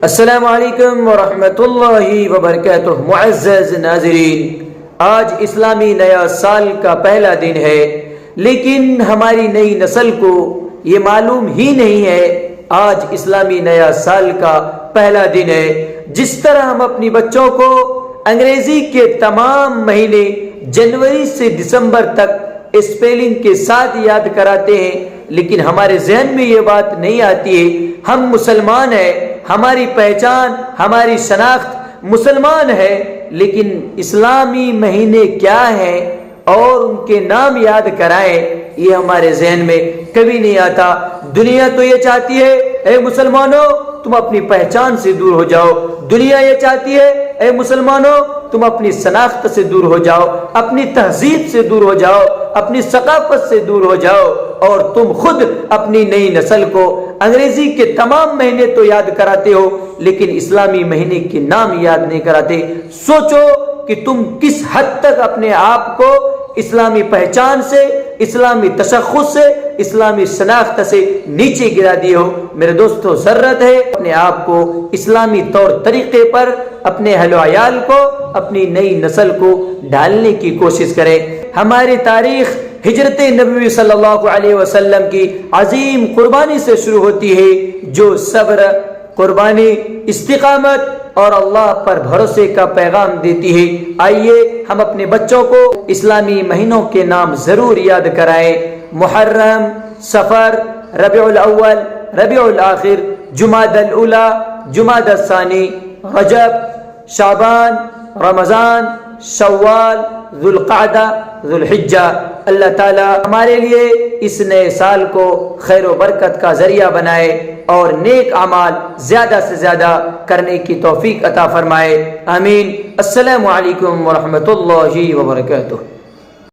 السلام علیکم ورحمۃ اللہ وبرکاتہ۔ معزز ناظرین، آج اسلامی نیا سال کا پہلا دن ہے، لیکن ہماری نئی نسل کو یہ معلوم ہی نہیں ہے آج اسلامی نیا سال کا پہلا دن ہے۔ جس طرح ہم اپنی بچوں کو انگریزی کے تمام مہینے جنوری سے دسمبر تک اسپیلنگ کے ساتھ یاد کراتے ہیں، لیکن ہمارے ذہن میں یہ بات نہیں آتی ہے ہم مسلمان ہیں، ہماری پہچان، ہماری شناخت مسلمان ہے، لیکن اسلامی مہینے کیا ہیں اور ان کے نام یاد کرائیں، یہ ہمارے ذہن میں کبھی نہیں آتا۔ دنیا تو یہ چاہتی ہے اے مسلمانوں تم اپنی پہچان سے دور ہو جاؤ، دنیا یہ چاہتی ہے اے مسلمانوں تم اپنی شناخت سے دور ہو جاؤ، اپنی تہذیب سے دور ہو جاؤ، اپنی ثقافت سے دور ہو جاؤ، اور تم خود اپنی نئی نسل کو انگریزی کے تمام مہینے تو یاد کراتے ہو، لیکن اسلامی مہینے کے نام یاد نہیں کراتے۔ سوچو کہ تم کس حد تک اپنے آپ کو اسلامی پہچان سے، اسلامی تشخص سے، اسلامی شناخت سے نیچے گرا دیے ہو۔ میرے دوستو، ضرورت ہے اپنے آپ کو اسلامی طور طریقے پر، اپنے اہل و عیال کو، اپنی نئی نسل کو ڈالنے کی کوشش کریں۔ ہماری تاریخ ہجرت نبوی صلی اللہ علیہ وسلم کی عظیم قربانی سے شروع ہوتی ہے، جو صبر، قربانی، استقامت اور اللہ پر بھروسے کا پیغام دیتی ہے۔ آئیے ہم اپنے بچوں کو اسلامی مہینوں کے نام ضرور یاد کرائیں۔ محرم، صفر، ربیع الاول، ربیع الاخر، جمادی الاولی، جمادی الثانی، رجب، شعبان، رمضان، شوال، ذوالقعدہ، ذوالحجہ۔ اللہ تعالی ہمارے لیے اس نئے سال کو خیر و برکت کا ذریعہ بنائے اور نیک اعمال زیادہ سے زیادہ کرنے کی توفیق عطا فرمائے، آمین۔ السلام علیکم ورحمۃ اللہ وبرکاتہ۔